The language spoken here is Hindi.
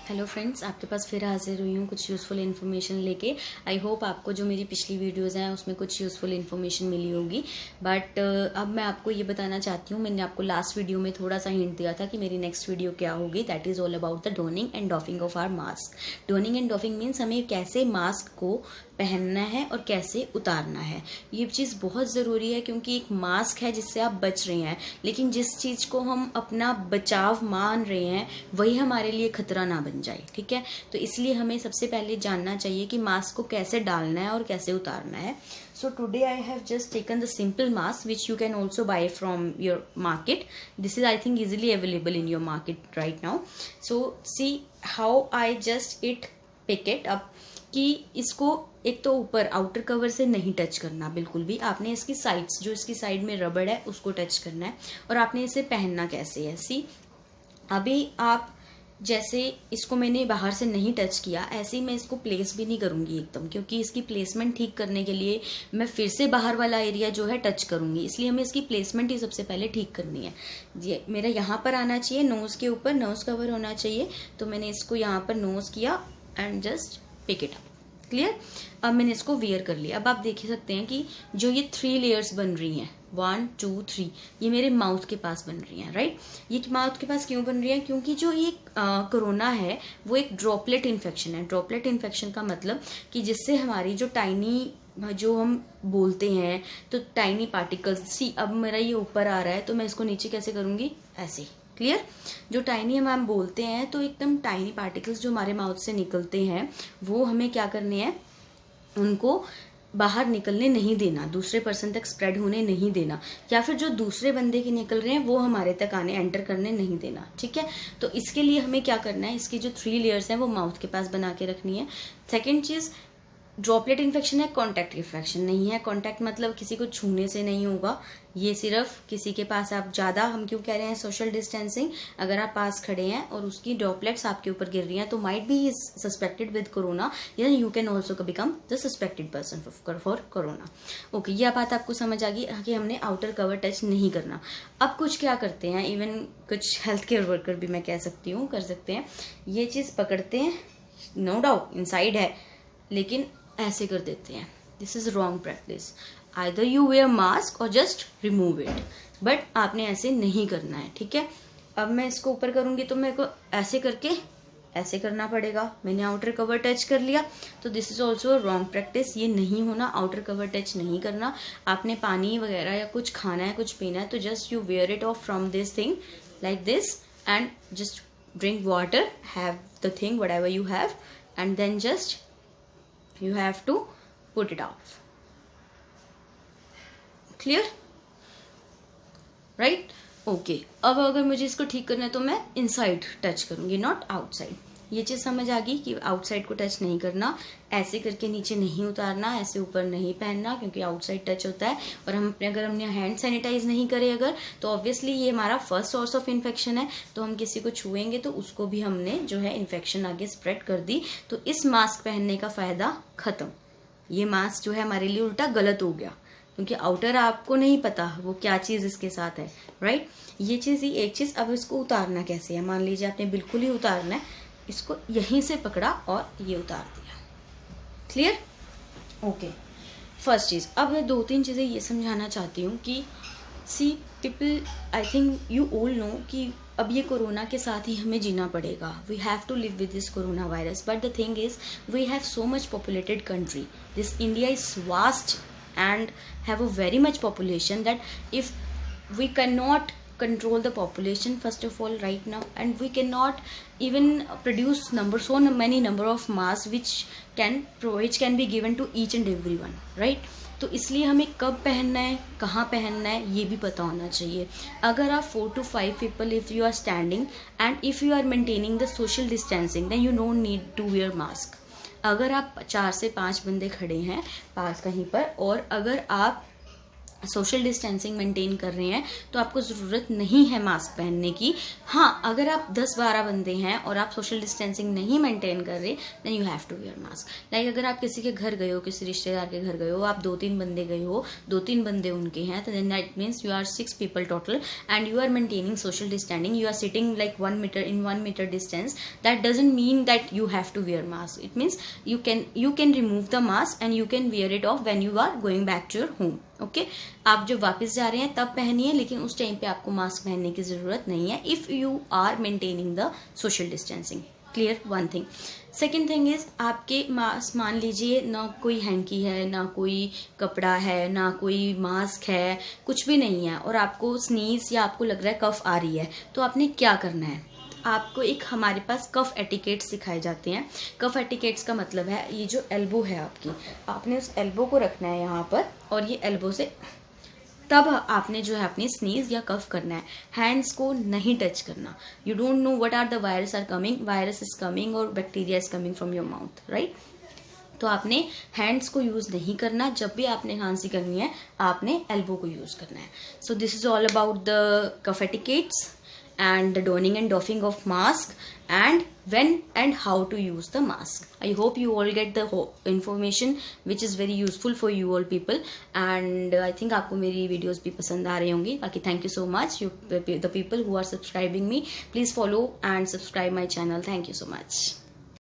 हेलो फ्रेंड्स, आपके पास फिर हाजिर हुई हूँ कुछ यूज़फुल इन्फॉर्मेशन लेके। आई होप आपको जो मेरी पिछली वीडियोज़ हैं उसमें कुछ यूज़फुल इन्फॉर्मेशन मिली होगी। बट अब मैं आपको ये बताना चाहती हूँ, मैंने आपको लास्ट वीडियो में थोड़ा सा हिंट दिया था कि मेरी नेक्स्ट वीडियो क्या होगी। That is all about the donning and doffing of our mask. Donning and doffing means हमें कैसे मास्क को पहनना है और कैसे उतारना है। ये चीज़ बहुत ज़रूरी है क्योंकि एक मास्क है जिससे आप बच रहे हैं, लेकिन जिस चीज़ को हम अपना बचाव मान रहे हैं वही हमारे लिए खतरा ना बन जाए। ठीक है, तो इसलिए हमें सबसे पहले जानना चाहिए कि मास्क को कैसे डालना है और कैसे उतारना है। So today I have just taken the simple mask which you can also buy from your market. This is I think easily available in your market right now. So see how I just pick it up कि इसको एक तो ऊपर आउटर कवर से नहीं टच करना बिल्कुल भी। आपने इसकी साइड्स, जो इसकी साइड में रबड़ है उसको टच करना है। और आपने इसे पहनना कैसे है, सी अभी आप जैसे इसको मैंने बाहर से नहीं टच किया, ऐसे ही मैं इसको प्लेस भी नहीं करूंगी एकदम, क्योंकि इसकी प्लेसमेंट ठीक करने के लिए मैं फिर से बाहर वाला एरिया जो है टच करूंगी। इसलिए हमें इसकी प्लेसमेंट ही सबसे पहले ठीक करनी है। ये मेरा यहाँ पर आना चाहिए, नोज के ऊपर नोज कवर होना चाहिए। तो मैंने इसको यहाँ पर नोज किया and just pick it up. Clear. अब मैंने इसको वियर कर लिया। अब आप देख सकते हैं कि जो ये 3 लेयर्स बन रही हैं, 1 2 3, ये मेरे माउथ के पास बन रही हैं। राइट, ये माउथ के पास क्यों बन रही है? क्योंकि जो ये कोरोना है वो एक ड्रॉपलेट इन्फेक्शन है। ड्रॉपलेट इन्फेक्शन का मतलब कि जिससे हमारी जो टाइनी, जो हम बोलते हैं तो टाइनी पार्टिकल्स, सी अब मेरा ये ऊपर आ रहा है तो मैं इसको नीचे कैसे करूंगी, ऐसे। क्लियर। जो टाइनी हम बोलते हैं तो एकदम टाइनी पार्टिकल्स जो हमारे माउथ से निकलते हैं वो हमें क्या करने हैं, उनको बाहर निकलने नहीं देना, दूसरे पर्सन तक स्प्रेड होने नहीं देना, या फिर जो दूसरे बंदे के निकल रहे हैं वो हमारे तक आने, एंटर करने नहीं देना। ठीक है, तो इसके लिए हमें क्या करना है, इसकी जो 3 लेयर्स हैं वो माउथ के पास बना के रखनी है। सेकेंड चीज, ड्रॉपलेट इन्फेक्शन है, कॉन्टैक्ट इन्फेक्शन नहीं है। कॉन्टैक्ट मतलब किसी को छूने से नहीं होगा, ये सिर्फ किसी के पास आप ज्यादा, हम क्यों कह रहे हैं सोशल डिस्टेंसिंग, अगर आप पास खड़े हैं और उसकी ड्रॉपलेट्स आपके ऊपर गिर रही हैं तो might be is suspected with corona, या you can also become the suspected person for corona. Okay, यह बात आपको समझ आ गई कि हमने आउटर कवर टच नहीं करना। अब कुछ क्या करते हैं, इवन कुछ हेल्थ केयर वर्कर भी मैं कह सकती हूँ कर सकते हैं, ये चीज पकड़ते हैं, नो डाउट इनसाइड है, लेकिन ऐसे कर देते हैं। This is wrong practice. Either you wear mask और जस्ट रिमूव इट, बट आपने ऐसे नहीं करना है। ठीक है, अब मैं इसको ऊपर करूंगी तो मेरे को ऐसे करके ऐसे करना पड़ेगा। मैंने आउटर कवर टच कर लिया, तो this is also wrong practice. ये नहीं होना, आउटर कवर टच नहीं करना। आपने पानी वगैरह या कुछ खाना है, कुछ पीना है, तो just you wear it off from this thing like this and just drink water, have the thing whatever you have, and then just you have to put it off. Clear? Right? Okay. अब अगर मुझे इसको ठीक करना है तो मैं इनसाइड टच करूंगी, नॉट आउटसाइड। ये चीज समझ आ गई कि आउटसाइड को टच नहीं करना, ऐसे करके नीचे नहीं उतारना, ऐसे ऊपर नहीं पहनना, क्योंकि आउटसाइड टच होता है। और हम अगर हमने हैंड सैनिटाइज नहीं करे अगर, तो ऑब्वियसली ये हमारा फर्स्ट सोर्स ऑफ इन्फेक्शन है, तो हम किसी को छुएंगे तो उसको भी हमने जो है इन्फेक्शन आगे स्प्रेड कर दी। तो इस मास्क पहनने का फायदा खत्म। ये मास्क जो है हमारे लिए उल्टा गलत हो गया, क्योंकि आउटर आपको नहीं पता वो क्या चीज इसके साथ है। राइट, ये चीज ही एक चीज। अब इसको उतारना कैसे है, मान लीजिए आपने बिल्कुल ही उतारना है, इसको यहीं से पकड़ा और ये उतार दिया। क्लियर? ओके। फर्स्ट चीज, अब मैं 2-3 चीजें ये समझाना चाहती हूँ कि see people, I think you all know कि अब ये कोरोना के साथ ही हमें जीना पड़ेगा। We have to live with this corona virus, but the thing is we have so much populated country, this India is vast and have a very much population that if we cannot control the population first of all right now, and we cannot even produce so many number of masks which can be given to each and everyone, right? तो इसलिए हमें कब पहनना है, कहाँ पहनना है, ये भी पता होना चाहिए। अगर आप 4 to 5 people if you are standing and if you are maintaining the social distancing, then you don't need to wear mask. अगर आप 4 से 5 बंदे खड़े हैं पास कहीं पर, और अगर आप सोशल डिस्टेंसिंग मेंटेन कर रहे हैं तो आपको ज़रूरत नहीं है मास्क पहनने की। हाँ, अगर आप 10-12 बंदे हैं और आप सोशल डिस्टेंसिंग नहीं मेंटेन कर रहे, then you have to wear mask. Like अगर आप किसी के घर गए हो, किसी रिश्तेदार के घर गए हो, आप 2-3 बंदे गए हो, 2-3 बंदे उनके हैं, तो then that means you are 6 people total and you are maintaining social distancing, you are sitting like 1 meter in 1 meter distance. That doesn't mean that you have to wear mask. It means you can remove the mask and you can wear it off when you are going back to your home. Okay, आप जब वापस जा रहे हैं तब पहनिए, लेकिन उस टाइम पे आपको मास्क पहनने की जरूरत नहीं है if you are maintaining the social distancing. Clear one thing. Second thing is आपके मास्क, मान लीजिए ना कोई हैंकी है, ना कोई कपड़ा है, ना कोई मास्क है, कुछ भी नहीं है और आपको स्नीज या आपको लग रहा है कफ आ रही है, तो आपने क्या करना है? आपको एक हमारे पास कफ एटिकेट्स सिखाए जाते हैं। कफ एटिकेट्स का मतलब है ये जो एल्बो है आपकी, आपने उस एल्बो को रखना है यहाँ पर और ये एल्बो से तब आपने जो है अपनी स्नीज या कफ करना है। हैंड्स को नहीं टच करना। You don't know what are the virus are coming, virus is coming और bacteria is coming from your mouth, right. तो आपने हैंड्स को यूज नहीं करना। जब भी आपने खांसी करनी है आपने एल्बो को यूज करना है। So this is all about the cough etiquettes and the donning and doffing of mask and when and how to use the mask. I hope you all get the information which is very useful for you all people and I think आपको मेरी videos भी पसंद आ रही होंगी। बाकी thank you so much you the people who are subscribing me, please follow and subscribe my channel. Thank you so much.